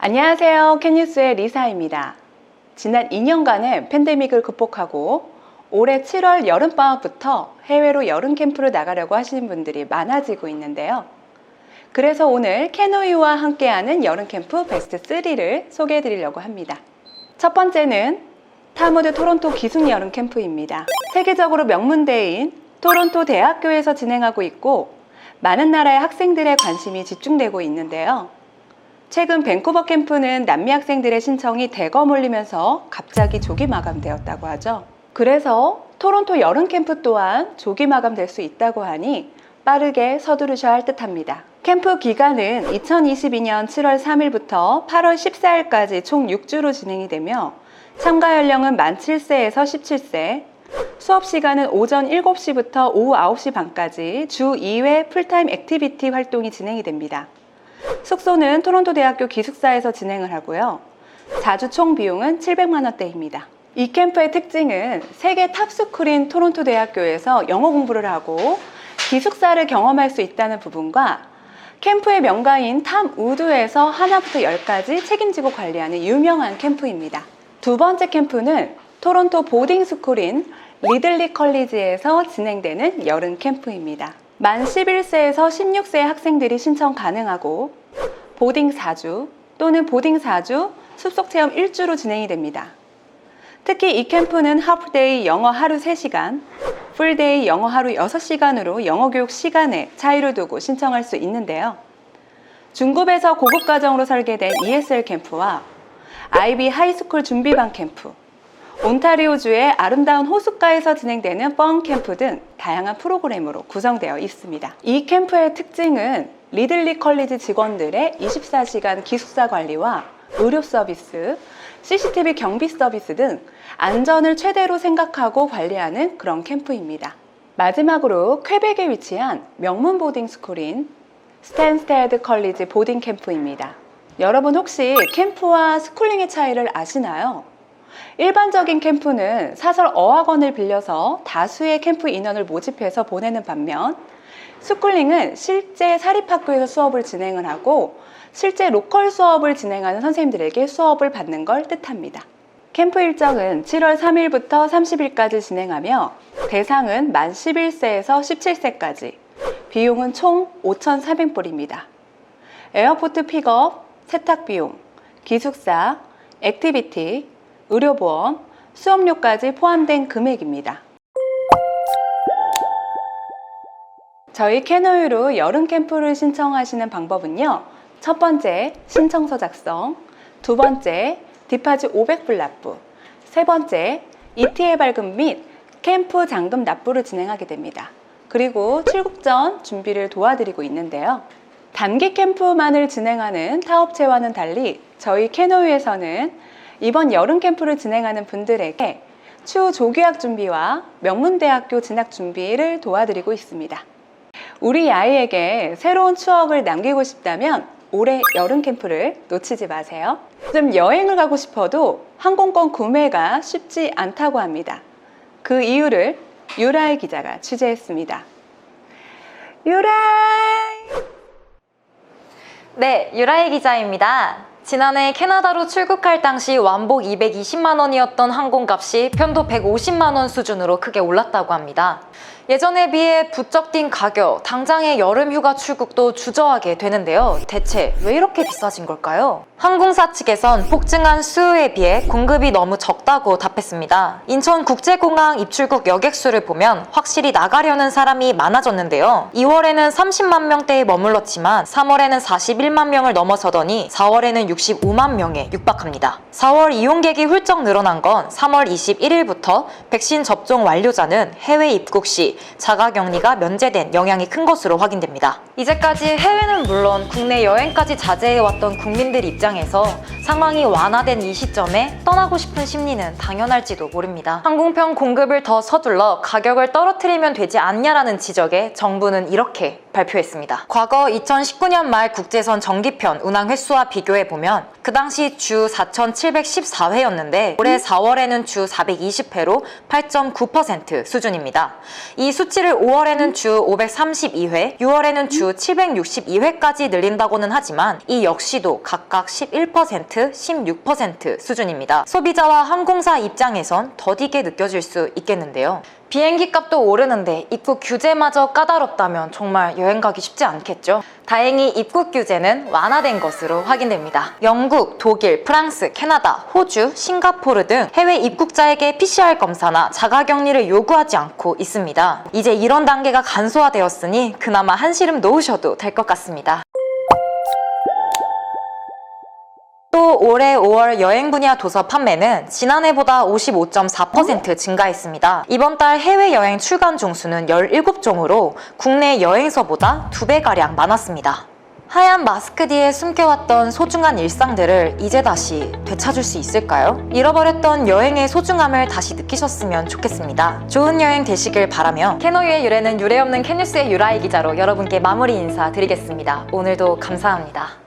안녕하세요. 캔뉴스의 리사입니다. 지난 2년간의 팬데믹을 극복하고 올해 7월 여름방학부터 해외로 여름 캠프를 나가려고 하시는 분들이 많아지고 있는데요. 그래서 오늘 캐노유와 함께하는 여름 캠프 베스트 3를 소개해 드리려고 합니다. 첫 번째는 타무드 토론토 기숙 여름 캠프입니다. 세계적으로 명문대인 토론토 대학교에서 진행하고 있고 많은 나라의 학생들의 관심이 집중되고 있는데요. 최근 밴쿠버 캠프는 남미 학생들의 신청이 대거 몰리면서 갑자기 조기 마감되었다고 하죠. 그래서 토론토 여름 캠프 또한 조기 마감될 수 있다고 하니 빠르게 서두르셔야 할 듯합니다. 캠프 기간은 2022년 7월 3일부터 8월 14일까지 총 6주로 진행이 되며 참가 연령은 만 7세에서 17세, 수업 시간은 오전 7시부터 오후 9시 반까지 주 2회 풀타임 액티비티 활동이 진행이 됩니다. 숙소는 토론토 대학교 기숙사에서 진행을 하고요. 4주 총 비용은 700만 원대입니다. 이 캠프의 특징은 세계 탑스쿨인 토론토 대학교에서 영어 공부를 하고 기숙사를 경험할 수 있다는 부분과 캠프의 명가인 탐 우드에서 하나부터 10까지 책임지고 관리하는 유명한 캠프입니다. 두 번째 캠프는 토론토 보딩 스쿨인 리들리 컬리지에서 진행되는 여름 캠프입니다. 만 11세에서 16세 학생들이 신청 가능하고 보딩 4주 또는 보딩 4주, 숲속 체험 1주로 진행이 됩니다. 특히 이 캠프는 하프데이 영어 하루 3시간, 풀데이 영어 하루 6시간으로 영어 교육 시간에 차이를 두고 신청할 수 있는데요. 중급에서 고급 과정으로 설계된 ESL 캠프와 IB 하이스쿨 준비반 캠프, 온타리오주의 아름다운 호숫가에서 진행되는 뻥 캠프 등 다양한 프로그램으로 구성되어 있습니다. 이 캠프의 특징은 리들리 컬리지 직원들의 24시간 기숙사 관리와 의료 서비스, CCTV 경비 서비스 등 안전을 최대로 생각하고 관리하는 그런 캠프입니다. 마지막으로 퀘벡에 위치한 명문 보딩 스쿨인 스탠스테드 컬리지 보딩 캠프입니다. 여러분 혹시 캠프와 스쿨링의 차이를 아시나요? 일반적인 캠프는 사설 어학원을 빌려서 다수의 캠프 인원을 모집해서 보내는 반면 스쿨링은 실제 사립학교에서 수업을 진행을 하고 실제 로컬 수업을 진행하는 선생님들에게 수업을 받는 걸 뜻합니다. 캠프 일정은 7월 3일부터 30일까지 진행하며 대상은 만 11세에서 17세까지, 비용은 총 5,400불입니다. 에어포트 픽업, 세탁비용, 기숙사, 액티비티, 의료보험, 수업료까지 포함된 금액입니다. 저희 캐노유로 여름 캠프를 신청하시는 방법은요. 첫 번째, 신청서 작성, 두 번째, 디파지 500불 납부, 세 번째, ETA 발급 및 캠프 잔금 납부를 진행하게 됩니다. 그리고 출국 전 준비를 도와드리고 있는데요. 단기 캠프만을 진행하는 타업체와는 달리 저희 캐노유에서는 이번 여름 캠프를 진행하는 분들에게 추후 조교학 준비와 명문대학교 진학 준비를 도와드리고 있습니다. 우리 아이에게 새로운 추억을 남기고 싶다면 올해 여름 캠프를 놓치지 마세요. 좀 여행을 가고 싶어도 항공권 구매가 쉽지 않다고 합니다. 그 이유를 유라이 기자가 취재했습니다. 유라이! 네, 유라이 기자입니다. 지난해 캐나다로 출국할 당시 완복 220만 원이었던 항공값이 편도 150만 원 수준으로 크게 올랐다고 합니다. 예전에 비해 부쩍 뛴 가격, 당장의 여름휴가 출국도 주저하게 되는데요. 대체 왜 이렇게 비싸진 걸까요? 항공사 측에선 폭증한 수요에 비해 공급이 너무 적다고 답했습니다. 인천국제공항 입출국 여객수를 보면 확실히 나가려는 사람이 많아졌는데요. 2월에는 30만 명대에 머물렀지만 3월에는 41만 명을 넘어서더니 4월에는 65만 명에 육박합니다. 4월 이용객이 훌쩍 늘어난 건 3월 21일부터 백신 접종 완료자는 해외 입국 시 자가격리가 면제된 영향이 큰 것으로 확인됩니다. 이제까지 해외는 물론 국내 여행까지 자제해왔던 국민들 입장에서 상황이 완화된 이 시점에 떠나고 싶은 심리는 당연할지도 모릅니다. 항공편 공급을 더 서둘러 가격을 떨어뜨리면 되지 않냐라는 지적에 정부는 이렇게 발표했습니다. 과거 2019년 말 국제선 정기편 운항 횟수와 비교해보면 그 당시 주 4,714회였는데 올해 4월에는 주 420회로 8.9% 수준입니다. 이 이 수치를 5월에는 주 532회, 6월에는 주 762회까지 늘린다고는 하지만 이 역시도 각각 11%, 16% 수준입니다. 소비자와 항공사 입장에선 더디게 느껴질 수 있겠는데요. 비행기 값도 오르는데 입국 규제마저 까다롭다면 정말 여행 가기 쉽지 않겠죠? 다행히 입국 규제는 완화된 것으로 확인됩니다. 영국, 독일, 프랑스, 캐나다, 호주, 싱가포르 등 해외 입국자에게 PCR 검사나 자가격리를 요구하지 않고 있습니다. 이제 이런 단계가 간소화되었으니 그나마 한시름 놓으셔도 될 것 같습니다. 또 올해 5월 여행 분야 도서 판매는 지난해보다 55.4% 증가했습니다. 이번 달 해외여행 출간 종수는 17종으로 국내 여행서보다 2배가량 많았습니다. 하얀 마스크 뒤에 숨겨왔던 소중한 일상들을 이제 다시 되찾을 수 있을까요? 잃어버렸던 여행의 소중함을 다시 느끼셨으면 좋겠습니다. 좋은 여행 되시길 바라며 캐노유의 유래는 유례없는 캐뉴스의 유라이 기자로 여러분께 마무리 인사 드리겠습니다. 오늘도 감사합니다.